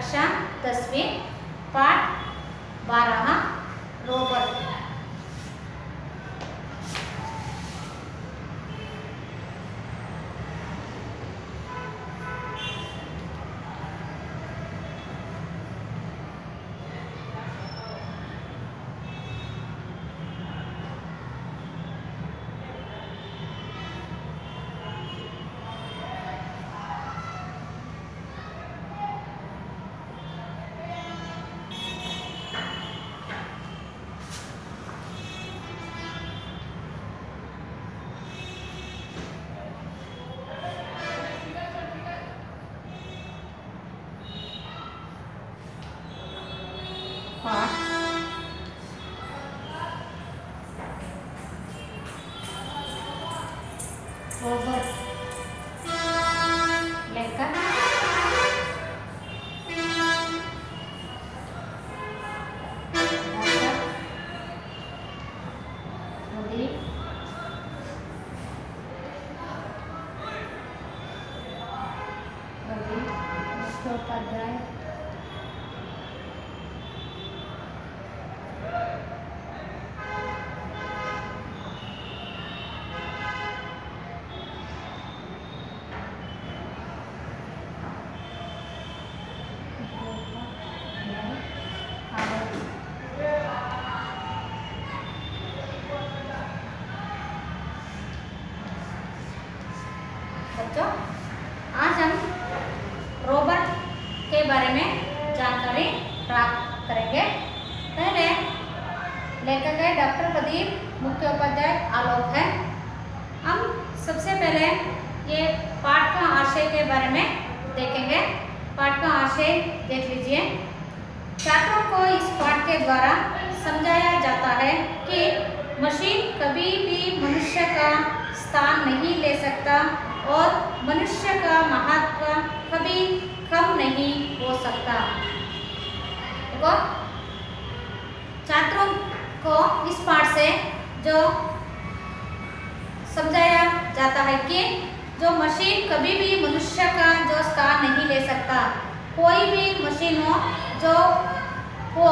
कक्षा 10वीं पाठ 12 रोबोट। रोबोट लेकर मुख्योपाध्याय बच्चों, आज हम रोबोट के बारे में जानकारी प्राप्त करेंगे। पहले लेखक है डॉक्टर प्रदीप, मुख्योपाध्याय आलोक है। हम सबसे पहले ये पाठ का आशय के बारे में देखेंगे। पाठ का आशय देख लीजिए। छात्रों को इस पाठ के द्वारा समझाया जाता है कि मशीन कभी भी मनुष्य का स्थान नहीं ले सकता और मनुष्य का महत्व कभी कम नहीं हो सकता। देखो, छात्रों को इस पाठ से जो समझाया जाता है कि जो मशीन कभी भी मनुष्य का जो स्थान नहीं ले सकता। कोई भी मशीन हो जो वो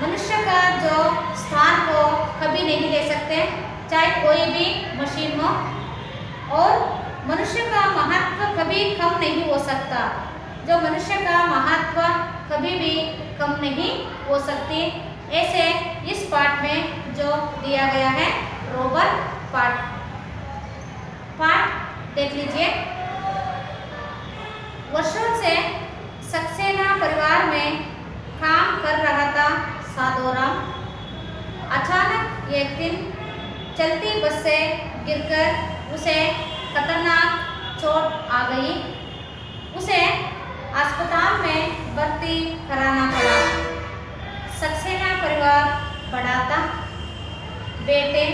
मनुष्य का जो स्थान को कभी नहीं ले सकते, चाहे कोई भी मशीन हो, और मनुष्य का महत्व कभी कम नहीं हो सकता। जो मनुष्य का महत्व कभी भी कम नहीं हो सकती, ऐसे इस पाठ में जो दिया गया है रोबोट पाठ देख लीजिए। वर्षों से सक्सेना परिवार में काम कर रहा था साधोराम। अचानक एक दिन चलती बस से गिरकर उसे खतरनाक चोट आ गई। उसे अस्पताल में भर्ती कराना पड़ा। सक्सेना परिवार बड़ा था। बेटे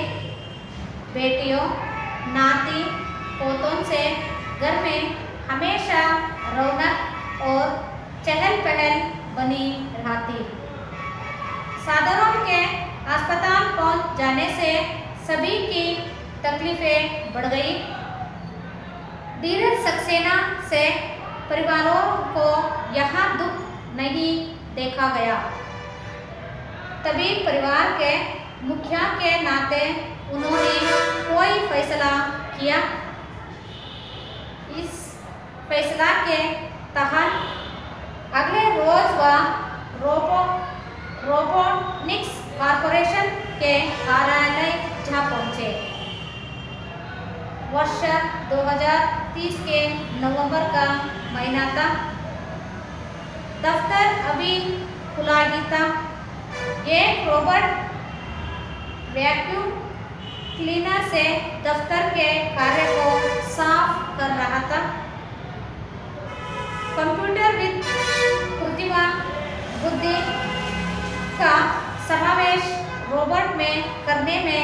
बेटियों नाती पोतों से घर में हमेशा रौनक और चहल पहल बनी रहती। साधारण के अस्पताल पहुंच जाने से सभी की तकलीफें बढ़ गई। धीरज सक्सेना से परिवारों को यहाँ दुख नहीं देखा गया। तभी परिवार के मुखिया के नाते उन्होंने कोई फैसला किया। इस फैसला के तहत अगले रोज वह रोबोटिक्स कॉर्पोरेशन के कार्यालय जा पहुंचे। वर्ष 2030 के नवंबर का महीना था। दफ्तर अभी खुला ही था। एक रोबोट वैक्यूम क्लीनर से दफ्तर के कार्य को साफ कर रहा था। कंप्यूटर विद कृत्रिम बुद्धि का समावेश रोबोट में करने में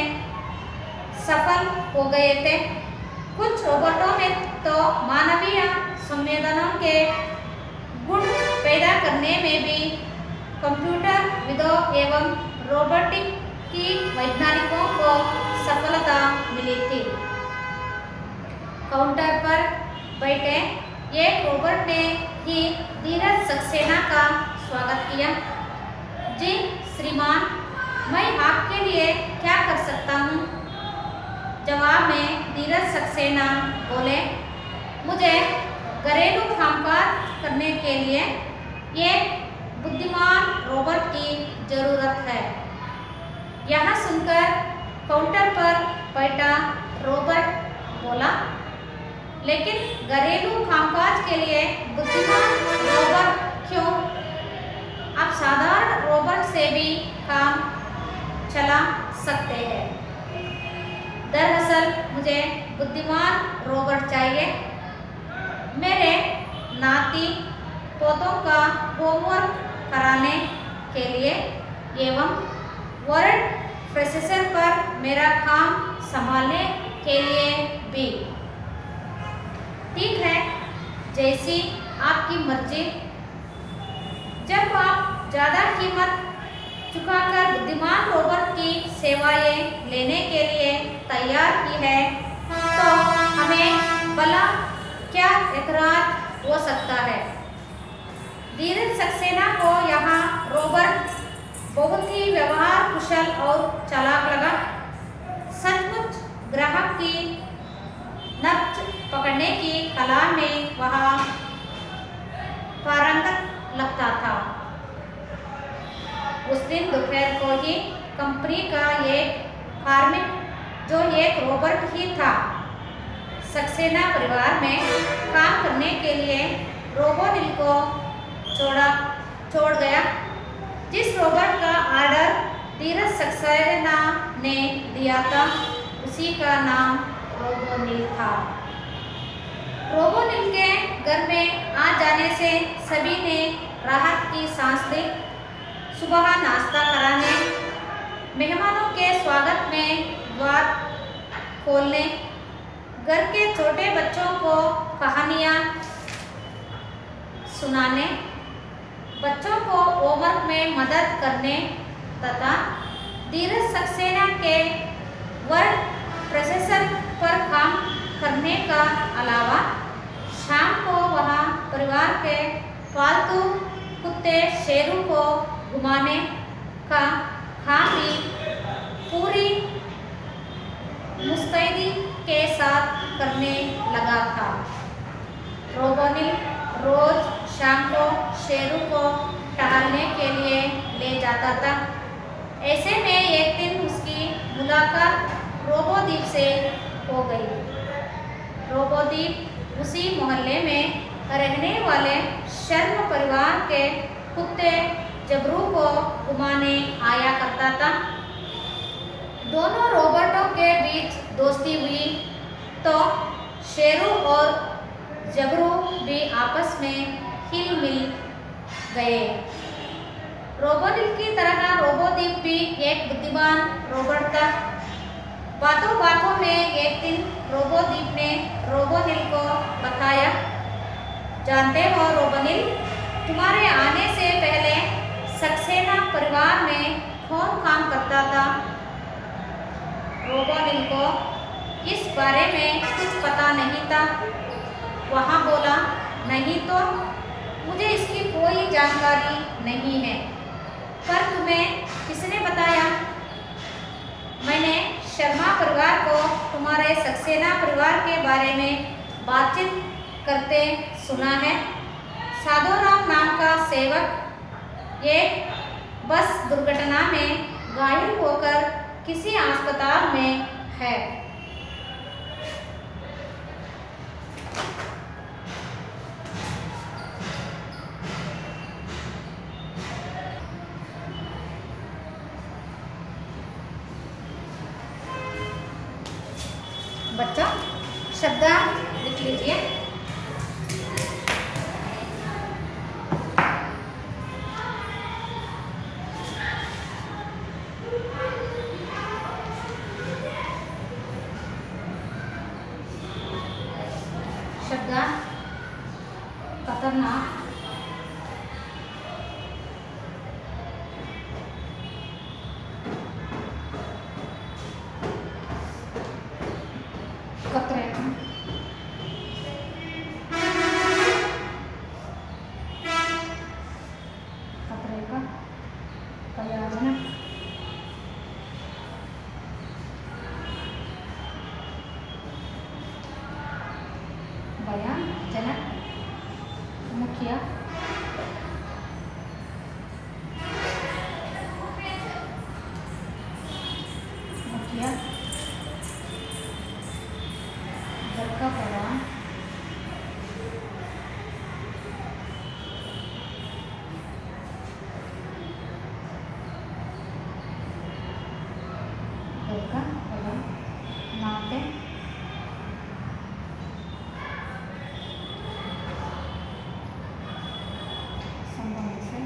सफल हो गए थे। कुछ रोबोटों में तो मानवीय संवेदनों के गुण पैदा करने में भी कंप्यूटर विदों एवं रोबोटिक की वैज्ञानिकों को सफलता मिली थी। काउंटर पर बैठे एक रॉबर्ट ने ही धीरज सक्सेना का स्वागत किया। जी श्रीमान, मैं आपके लिए क्या कर सकता हूँ? जवाब में धीरज सक्सेना बोले, मुझे घरेलू कामकाज करने के लिए एक बुद्धिमान रॉबर्ट की जरूरत है। यह सुनकर काउंटर पर बैठा रॉबर्ट बोला, लेकिन घरेलू कामकाज के लिए बुद्धिमान रॉबर्ट क्यों? आप साधारण रॉबर्ट से भी काम चला सकते हैं। दरअसल मुझे बुद्धिमान रॉबर्ट चाहिए। मेरे नाती पोतों का होमवर्क कराने के लिए एवं वर्ड प्रोसेसर पर मेरा काम संभालने के लिए भी। ठीक है, जैसी आपकी मर्जी। जब आप ज़्यादा कीमत चुकाकर बुद्धिमान रॉबर्ट की सेवाएं लेने के लिए तैयार की है, तो हमें भला क्या एतराज हो सकता है? धीरज सक्सेना को यहाँ रॉबर्ट बहुत ही व्यवहार कुशल और चालाक लगा। सचमुच ग्राहक की नब्ज पकड़ने की कला में वह पारंगत लगता था। उस दिन दोपहर को ही कंपनी का एक कार्मिक, जो एक रॉबर्ट ही था, सक्सेना परिवार में काम करने के लिए रोबोनिल को छोड़ गया। जिस रॉबर्ट का ऑर्डर धीरज सक्सेना ने दिया था, उसी का नाम रोबोनिल था। रोबोनिल के घर में आ जाने से सभी ने राहत की सांस ली। सुबह नाश्ता कराने, मेहमानों के स्वागत में द्वार खोलने, घर के छोटे बच्चों को कहानियाँ सुनाने, बच्चों को होमवर्क में मदद करने तथा धीरज सक्सेना के वर्ड प्रोसेसर पर काम करने का अलावा शाम को वहाँ परिवार के पालतू कुत्ते शेरू को घुमाने का काम भी पूरी मुस्तैदी के साथ करने लगा था। रोबोनिल रोज शाम को शेरू को टहलने के लिए ले जाता था। ऐसे में एक दिन उसकी मुलाकात रोबोद्वीप से हो गई। रोबोद्वीप उसी मोहल्ले में रहने वाले शर्म परिवार के कुत्ते जबरू को घुमाने आया करता था। दोनों रोबोटों के बीच दोस्ती हुई तो शेरू और जबरू भी आपस में हिल मिल गए। रोबोनिल की तरह रोबोद्वीप भी एक बुद्धिमान रोबोट था। बातों बातों में एक दिन रोबोद्वीप ने रोबोनिल को बताया, जानते हो रोबोनिल, तुम्हारे आने से पहले सक्सेना परिवार में कौन काम करता था? रोबोनिल को इस बारे में कुछ पता नहीं था। वहाँ बोला, नहीं तो मुझे इसकी कोई जानकारी नहीं है। पर तुम्हें किसने बताया? मैंने शर्मा परिवार को तुम्हारे सक्सेना परिवार के बारे में बातचीत करते सुना है। साधुराम नाम का सेवक एक बस दुर्घटना में घायल होकर किसी अस्पताल में है। बच्चा शब्दार्थ लिख लीजिए। शब्दार्थ खतरनाक, खतरे, का बदल नाते संबंध से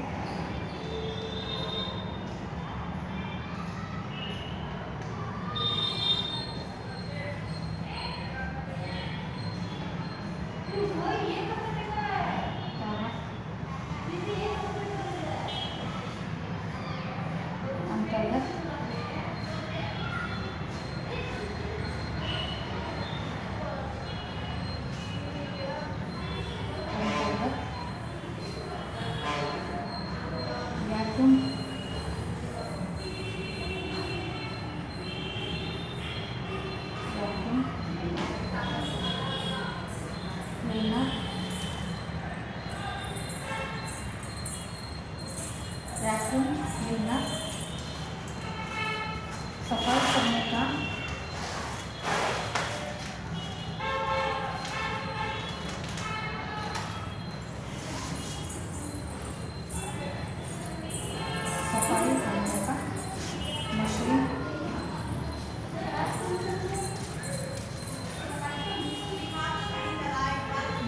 अंतर्गत वैक्यूम क्लीनर सफाई करने का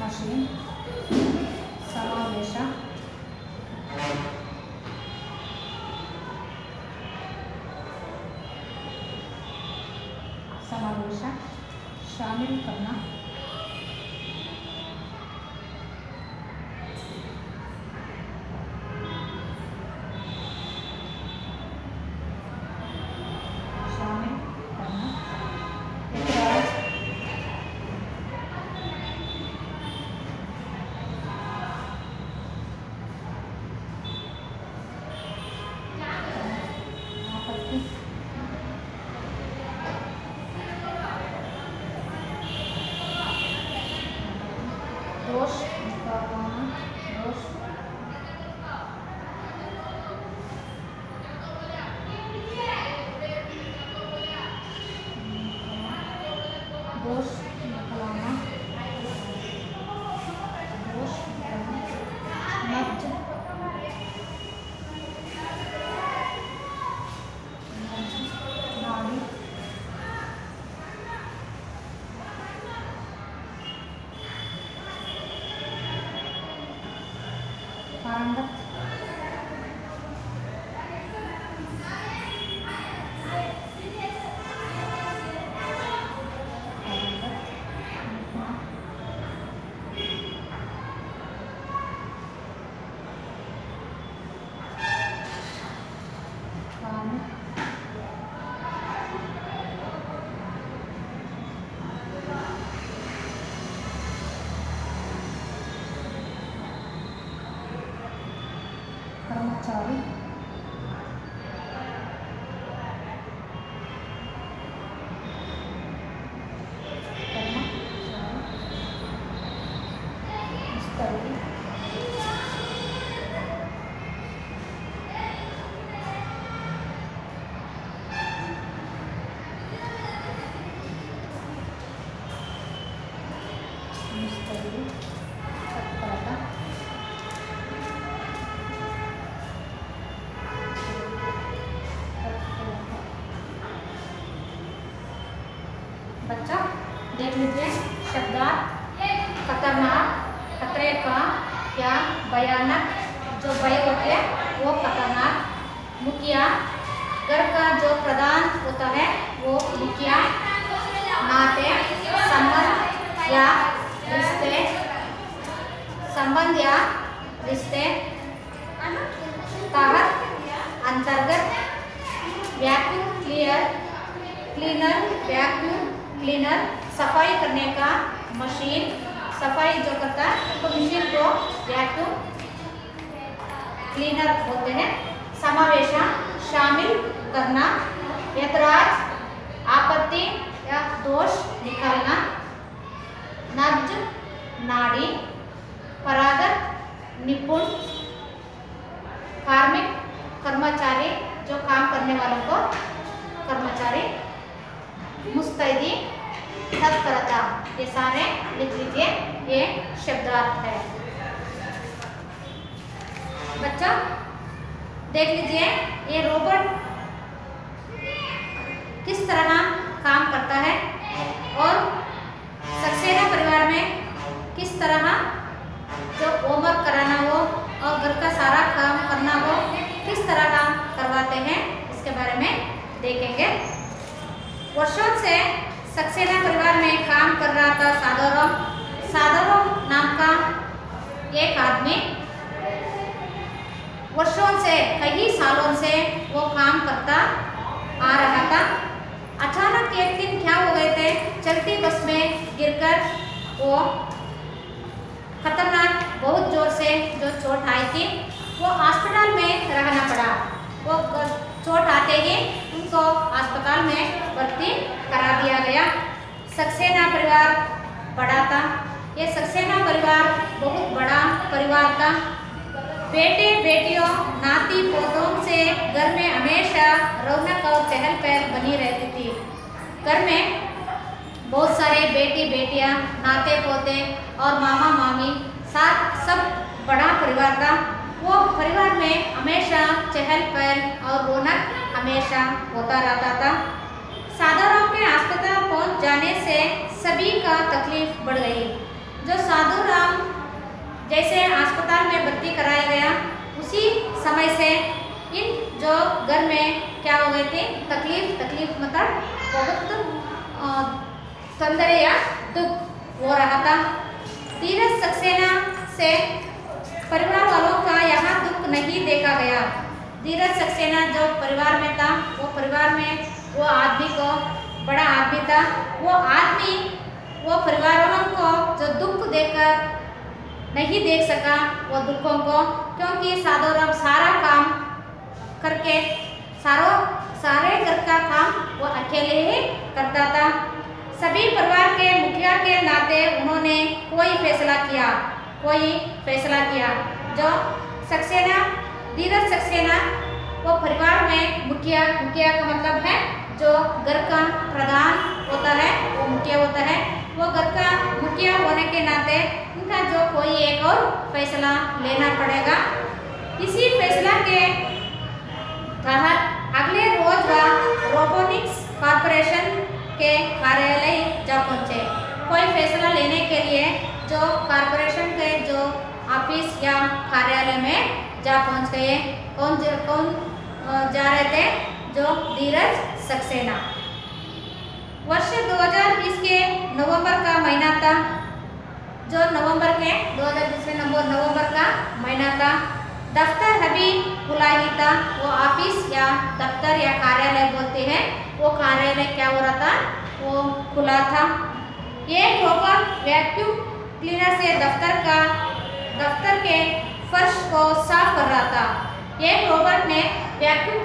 मशीन समावेश शामिल करना दोष निकालना दोष निकालना नब्ज नाड़ी पारंगत कर्मचारी बच्चा देख लीजिए शब्दार्थ खतरनाक खतरे का या भयानक जो भय होते हैं वो खतरनाक मुखिया घर का जो प्रधान होता है वो मुखिया नाते संबंध या रिश्ते तहत अंतर्गत वैक्यूम क्लीनर सफाई करने का मशीन सफाई जो करता है तो मशीन को वैक्यूम क्लीनर बोलते हैं। समावेश शामिल करना, ऐतराज आपत्ति या दोष निकालना, नब्ज नाड़ी, परागत निपुण, कार्मिक कर्मचारी जो काम करने वालों को कर्मचारी, मुस्तैदी तत्परता, ये सारे लिख लीजिए, ये शब्दार्थ है। बच्चा देख लीजिए ये रोबोट किस किस तरह काम करता है और सक्सेना परिवार में किस तरह जो होमवर्क कराना हो और घर का सारा काम करना हो किस तरह करवाते हैं, इसके बारे में देखेंगे। वर्षों से सक्सेना परिवार में काम कर रहा था सादोराम नाम का एक आदमी। वर्षों से कई सालों से वो काम करता आ रहा था। अचानक एक दिन क्या हो गए थे, चलती बस में गिरकर वो खतरनाक बहुत जोर से जो चोट आई थी, वो अस्पताल में रहना पड़ा। वो चोट आते ही उनको अस्पताल में भर्ती करा दिया गया। सक्सेना परिवार बड़ा था। ये सक्सेना परिवार बहुत बड़ा परिवार था। बेटे बेटियों नाती पोतों से घर में हमेशा रौनक और चहल पहल बनी रहती थी। घर में बहुत सारे बेटी बेटियां, नाते पोते और मामा मामी साथ सब बड़ा परिवार था। वो परिवार में हमेशा चहल पहल और रौनक हमेशा होता रहता था। साधुराम के अस्पताल पहुंच जाने से सभी का तकलीफ बढ़ गई। जो साधुराम जैसे अस्पताल में भर्ती कराया गया, उसी समय से इन जो घर में क्या हो गए थे, तकलीफ मतलब बहुत तंदर या दुख हो रहा था। धीरज सक्सेना से परिवार वालों का यहाँ दुख नहीं देखा गया। धीरज सक्सेना जो परिवार में था, वो परिवार में वो आदमी को बड़ा आदमी था। वो आदमी वो परिवार वालों को जो दुख देकर नहीं देख सका वो दुखों को, क्योंकि साधुराम सारा काम करके सारे घर का काम वो अकेले ही करता था। सभी परिवार के मुखिया के नाते उन्होंने कोई फैसला किया। जो सक्सेना धीरज सक्सेना वो परिवार में मुखिया का मतलब है जो घर का प्रधान होता है, वो मुखिया होता है। वो घर का मुखिया होने के नाते उनका जो कोई एक और फैसला लेना पड़ेगा। इसी फैसला के तहत अगले रोज वह रोबोटिक्स कॉर्पोरेशन के कार्यालय जा पहुंचे। कोई फैसला लेने के लिए जो कॉर्पोरेशन के जो ऑफिस या कार्यालय में जा पहुंच गए। कौन जा रहे थे? जो धीरज सक्सेना। वर्ष 2020 के नवंबर का महीना था। जो नवंबर के 2020 में नवंबर का महीना था। दफ्तर अभी खुला ही था। वो ऑफिस या दफ्तर या कार्यालय बोलते हैं, वो कार्यालय क्या हो रहा था, वो खुला था। एक रोबोट वैक्यूम क्लीनर से दफ्तर के फर्श को साफ कर रहा था। एक रोबोट ने वैक्यूम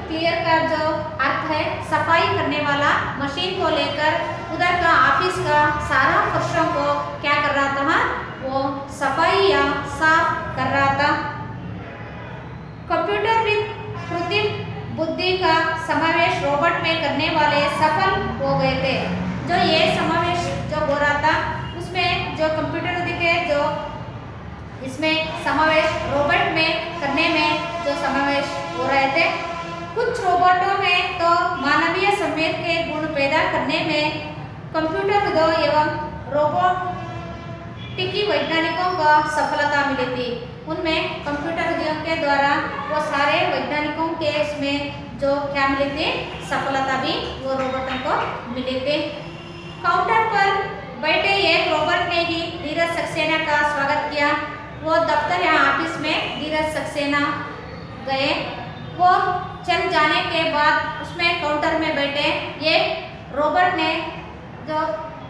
क्लियर का जो अर्थ है सफाई करने वाला मशीन को लेकर उधर का ऑफिस का सारा फर्शों को क्या कर रहा था, वो सफाई या साफ कर रहा था। कंप्यूटर विद कृत्रिम बुद्धि का समावेश रोबोट में करने वाले सफल हो गए थे। जो ये समावेश जो हो रहा था उसमें जो कंप्यूटर बुद्धि के जो इसमें समावेश रोबोट में करने में जो समावेश हो रहे थे। कुछ रोबोटों में तो मानवीय संवेद के गुण पैदा करने में कंप्यूटर उद्योग एवं रोबोटिकी वैज्ञानिकों को सफलता मिली थी। उनमें कंप्यूटर उद्योग के द्वारा वो सारे वैज्ञानिकों के इसमें जो क्या मिली थी, सफलता भी वो रोबोटों को मिली थी। काउंटर पर बैठे एक रोबोट ने ही धीरज सक्सेना का स्वागत किया। वो दफ्तर या ऑफिस में धीरज सक्सेना गए। वो चल जाने के बाद उसमें काउंटर में बैठे एक रोबोट ने जो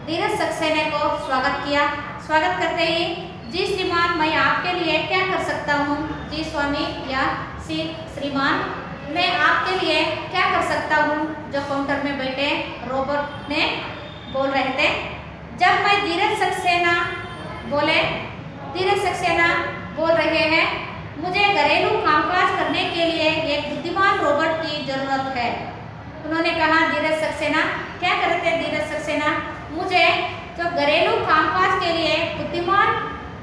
धीरज सक्सेना को स्वागत किया। स्वागत करते ही, जी श्रीमान, मैं आपके लिए क्या कर सकता हूँ? जी स्वामी या श्रीमान, मैं आपके लिए क्या कर सकता हूँ? जो काउंटर में बैठे रोबोट ने बोल रहे थे। जब मैं धीरज सक्सेना बोल रहे हैं, मुझे घरेलू कामकाज करने के लिए एक बुद्धिमान रोबोट की जरूरत है। उन्होंने कहा, धीरज सक्सेना क्या कर रहे थे? धीरज सक्सेना, मुझे जो घरेलू कामकाज के लिए बुद्धिमान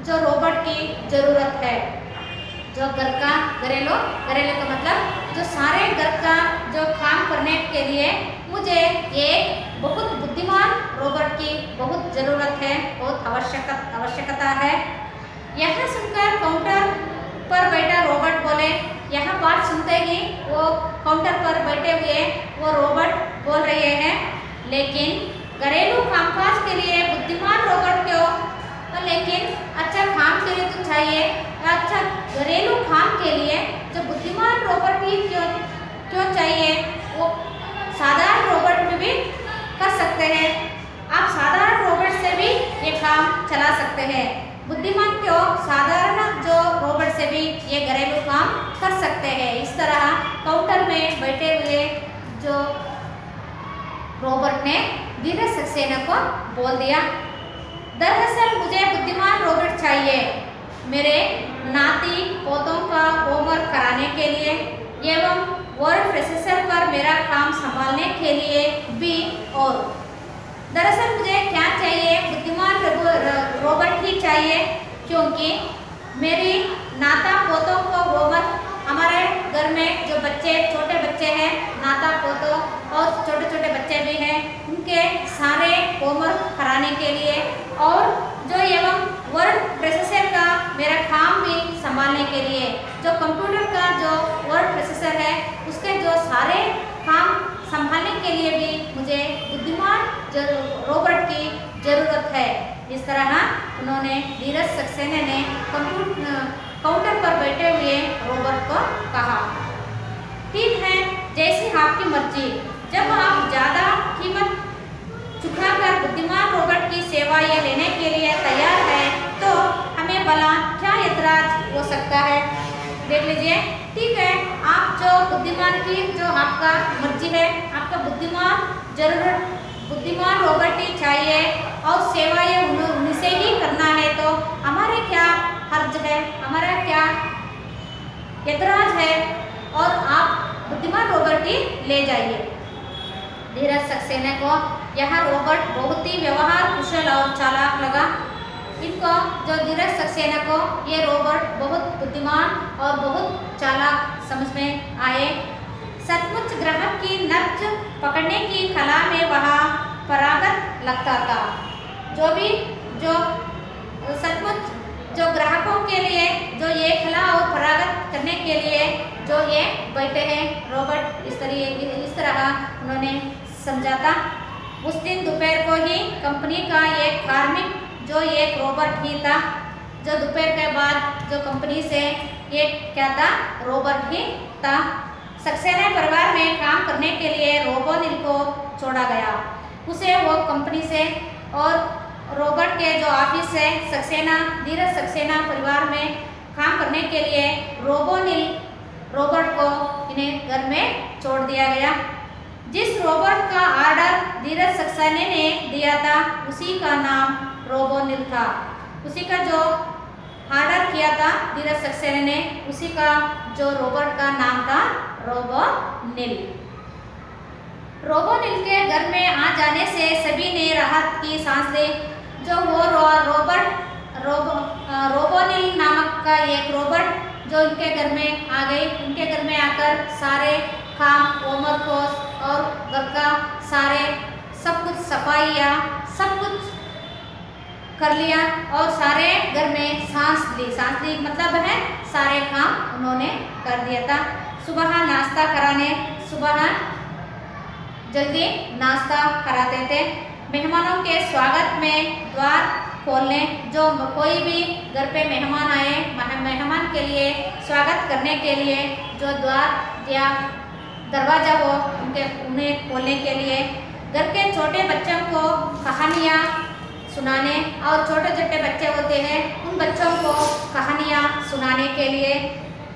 जो रोबोट की जरूरत है। जो घर का घरेलू का मतलब जो सारे घर का जो काम करने के लिए आवश्यकता है। यह सुनकर काउंटर पर बैठा रोबोट बोले, यह बात सुनते ही वो काउंटर पर बैठे हुए वो रोबोट बोल रहे हैं, लेकिन घरेलू कामकाज के लिए बुद्धिमान रोबोट क्यों? लेकिन अच्छा काम के लिए तो चाहिए, अच्छा घरेलू काम के लिए जो बुद्धिमान रोबोट ही क्यों चाहिए? वो साधारण रोबोट में भी कर सकते हैं। आप साधारण रोबोट से भी ये काम चला सकते हैं। बुद्धिमान क्यों? साधारण जो रोबोट से भी ये घरेलू काम कर सकते हैं। इस तरह काउंटर में बैठे हुए जो रोबोट ने धीरज सक्सेना को बोल दिया, दरअसल मुझे बुद्धिमान रोबोट चाहिए मेरे नाती पोतों का होमवर्क कराने के लिए एवं वर्ड प्रोसेसर पर मेरा काम संभालने के लिए भी। और दरअसल मुझे क्या चाहिए? बुद्धिमान रोबोट ही चाहिए, क्योंकि मेरी नाता पोतों को होमवर्क, हमारे घर में जो बच्चे छोटे बच्चे हैं, नाता पोतों और छोटे छोटे बच्चे भी हैं, उनके सारे होमवर्क कराने के लिए और जो एवं वर्ड प्रोसेसर का मेरा काम भी संभालने के लिए, जो कंप्यूटर का जो वर्ड प्रोसेसर है उसके जो सारे काम संभालने के लिए भी मुझे बुद्धिमान रोबोट की ज़रूरत है। इस तरह उन्होंने धीरज सक्सेना ने काउंटर पर बैठे हुए रोबोट को कहा, ठीक है, जैसी आपकी मर्जी। जब आप ज़्यादा कीमत चुकाकर बुद्धिमान रोबोट की सेवाएं लेने के लिए तैयार है तो हमें भला क्या ऐतराज हो सकता है? देख लीजिए, ठीक है, आप जो बुद्धिमान की जो आपका मर्जी है, आपका बुद्धिमान रोबोट ही चाहिए और सेवाएं उनसे ही करना है, तो हमारे क्या हर्ज है, हमारा क्या ऐतराज है, और आप बुद्धिमान रोबोट ही ले जाइए। धीरज सक्सेना को यह रोबोट बहुत ही व्यवहार कुशल और चालाक लगा। इनको जो धीरज सक्सेना को ये रोबोट बहुत बुद्धिमान और बहुत चालाक समझ में आए। सचमुच ग्राहक की नब्ज पकड़ने की कला में वह पारंगत लगता था। जो सचमुच जो ग्राहकों के लिए जो ये कला और पारंगत करने के लिए जो ये बैठे हैं रोबोट, इस तरह उन्होंने समझा। उस दिन दोपहर को ही कंपनी का एक कार्मिक जो एक रोबोट ही था, जो दोपहर के बाद जो कंपनी से एक क्या था, रोबोट ही था। सक्सेना परिवार में काम करने के लिए रोबोनिल को छोड़ा गया। उसे वो कंपनी से और रोबोट के जो ऑफिस से सक्सेना, धीरज सक्सेना परिवार में काम करने के लिए रोबोट को इन्हें घर में छोड़ दिया गया। जिस रोबोट का ऑर्डर धीरज सक्सेना ने दिया था उसी का नाम रोबोनिल था। उसी का जो ऑर्डर किया था धीरज सक्सेना ने, उसी का जो रोबोट का नाम था रोबोनिल। रोबोनिल के घर में आ जाने से सभी ने राहत की सांस ली। जो वो रोबोनिल नामक का एक रोबोट जो इनके घर में आ गई, उनके घर में आकर सारे काम, होमवर्क और घर का सारे सब कुछ सफाइयाँ सब कुछ कर लिया और सारे घर में सांस ली मतलब है सारे काम उन्होंने कर दिया था। सुबह नाश्ता कराने, सुबह जल्दी नाश्ता कराते थे। मेहमानों के स्वागत में द्वार खोलने, जो कोई भी घर पे मेहमान आए, मेहमान के लिए स्वागत करने के लिए जो द्वार या दरवाज़ा हो उन्हें खोलने के लिए, घर के छोटे बच्चों को कहानियाँ सुनाने, और छोटे छोटे बच्चे होते हैं उन बच्चों को कहानियाँ सुनाने के लिए,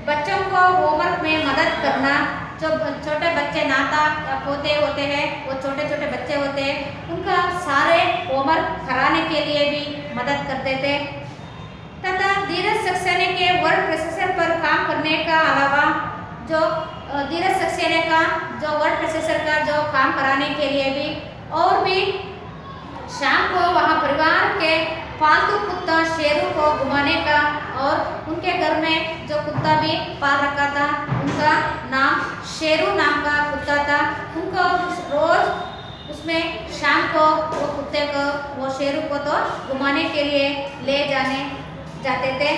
बच्चों को होमवर्क में मदद करना। जो छोटे बच्चे नाता पोते होते हैं, वो छोटे छोटे बच्चे होते हैं, उनका सारे होमवर्क कराने के लिए भी मदद करते थे। तथा धीरज सक्सेना के वर्ड प्रोसेसर पर काम करने का अलावा जो धीरज सक्सेना का जो वर्ड प्रोसेसर का जो काम कराने के लिए भी, और भी शाम को वहाँ परिवार के पालतू कुत्ता शेरू को घुमाने का, और उनके घर में जो कुत्ता भी पाल रखा था उनका नाम शेरू नाम का कुत्ता था, उनको रोज उसमें शाम को वो कुत्ते को, वो शेरू को तो घुमाने के लिए ले जाते थे।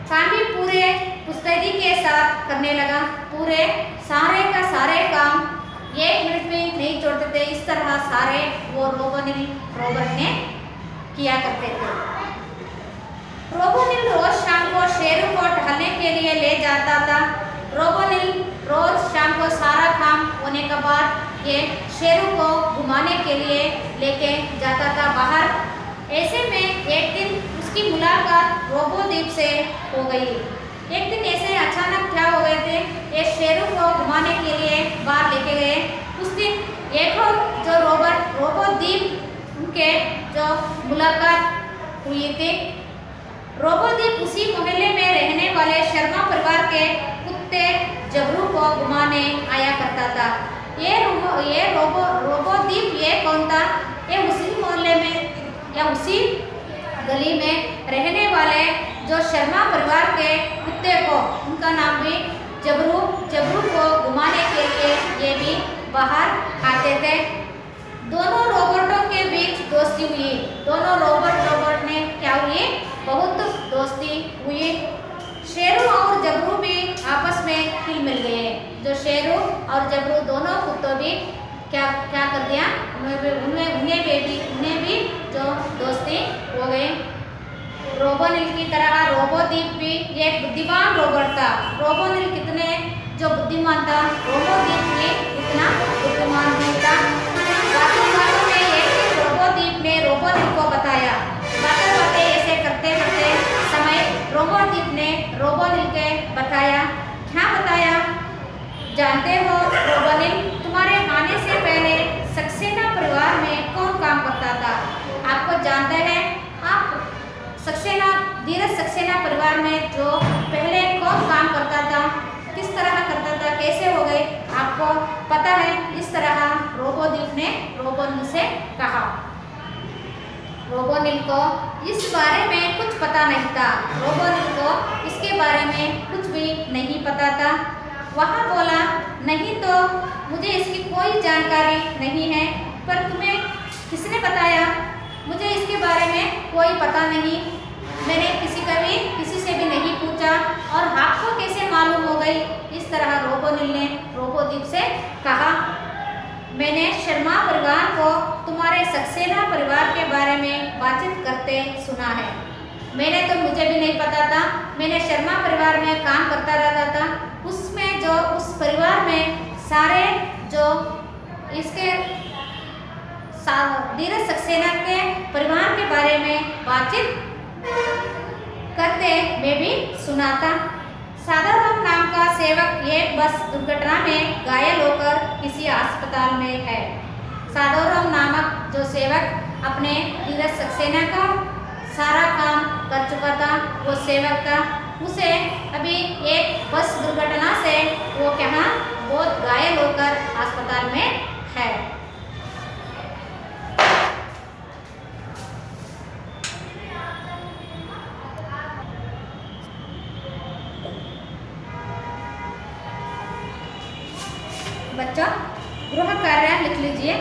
काम भी पूरे मुस्तैदी के साथ करने लगा। पूरे सारे का सारे काम 1 मिनट भी नहीं छोड़ते थे। इस तरह सारे वो रोबोनिल ने किया करते थे। रोबोनिल रोज शाम को शेरू को टहलने के लिए ले जाता था। रोबोनिल रोज शाम को सारा काम होने के बाद ये शेरू को घुमाने के लिए लेके जाता था बाहर। ऐसे में एक दिन उसकी मुलाकात रोबोद्वीप से हो गई। एक दिन ऐसे अचानक क्या हो गए थे, ये शेरू को घुमाने के लिए बाहर लेके गए। उस दिन एक और जो रोबोद्वीप उनके जो मुलाकात हुई थी। रोबोद्वीप उसी मोहल्ले में रहने वाले शर्मा परिवार के कुत्ते जबरू को घुमाने आया करता था। ये रोबोद्वीप ये कौन था? ये उसी मोहल्ले में या उसी गली में रहने वाले जो शर्मा परिवार के कुत्ते को, उनका नाम भी जबरू को घुमाने के लिए ये भी बाहर आते थे। दोनों रोबोटों के बीच दोस्ती हुई। दोनों रोबोट ने क्या हुई? बहुत दोस्ती हुई। शेरू और जबरू भी आपस में हिल मिल गए। जो शेरू और जबरू दोनों कुत्तों भी क्या कर दिया, उन्हें भी जो दोस्ती हो गई। रोबोनिल की तरह रोबोद्वीप भी एक बुद्धिमान रोबोट था। रोबोनिल कितने जो बुद्धिमान था, रोबोद्वीप भी इतना बुद्धिमान नहीं था। बातों में एक रोबोद्वीप ने रोबोनिल को बताया। बातें ऐसे करते समय रोबोद्वीप ने रोबोनिल के बताया। क्या बताया? जानते हो रोबोनिल, तुम्हारे आने से पहले सक्सेना परिवार में कौन काम करता था? आपको जानते हैं आप धीरज सक्सेना परिवार में जो पहले कौन काम करता था, किस तरह करता था, कैसे हो गए, आपको पता है? इस तरह रोबोद्वीप ने रोबोनिल से कहा। रोबोनिल को इस बारे में कुछ पता नहीं था। रोबोनिल को इसके बारे में कुछ भी नहीं पता था। वहाँ बोला, नहीं तो मुझे इसकी कोई जानकारी नहीं है, पर तुम्हें किसने बताया? मुझे इसके बारे में कोई पता नहीं। मैंने किसी से भी नहीं पूछा, और आपको कैसे मालूम हो गई? इस तरह रोबोनिल ने रोबोद्वीप से कहा। मैंने शर्मा परिवार को तुम्हारे सक्सेना परिवार के बारे में बातचीत करते सुना है। मुझे भी नहीं पता था। मैंने शर्मा परिवार में काम करता रहता था। उसमें जो उस परिवार में सारे जो इसके धीरज सक्सेना के परिवार के बारे में बातचीत करते मैं भी सुना था। सादाराम नाम का सेवक एक बस दुर्घटना में घायल होकर किसी अस्पताल में है। सादाराम नामक जो सेवक अपने धीरज सक्सेना का सारा काम कर चुका था, वो सेवक था, उसे अभी एक बस दुर्घटना से वो क्या बहुत घायल होकर अस्पताल में है। बच्चों, गृह कार्य लिख लीजिए।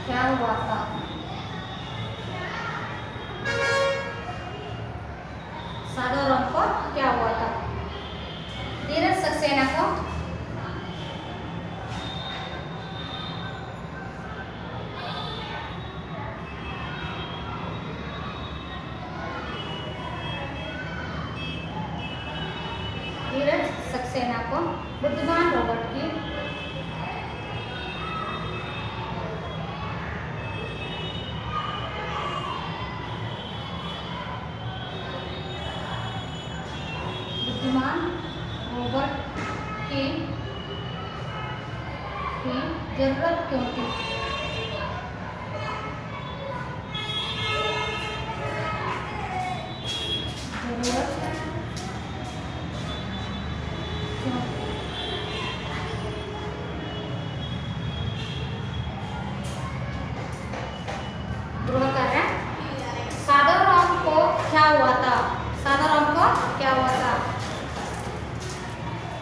क्या हुआ था? सादाराम को क्या हुआ था? धीरज सक्सेना को बुद्धिमान रोबोट की जरूरत क्यों थी? जरूरत क्यों? गृह कार्य। साधाराम को क्या हुआ था? साधाराम को क्या हुआ था?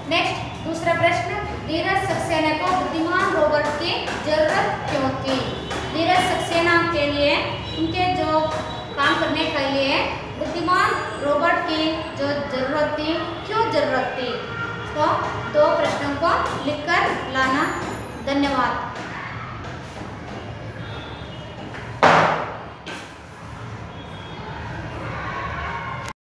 नेक्स्ट दूसरा प्रश्न, धीरज सक्सेना को बुद्धिमान रोबोट की जरूरत क्यों थी? धीरज सक्सेना के लिए उनके जो काम करने के लिए बुद्धिमान रोबोट की जो जरूरत थी, क्यों जरूरत थी? तो दो प्रश्नों को लिखकर लाना। धन्यवाद।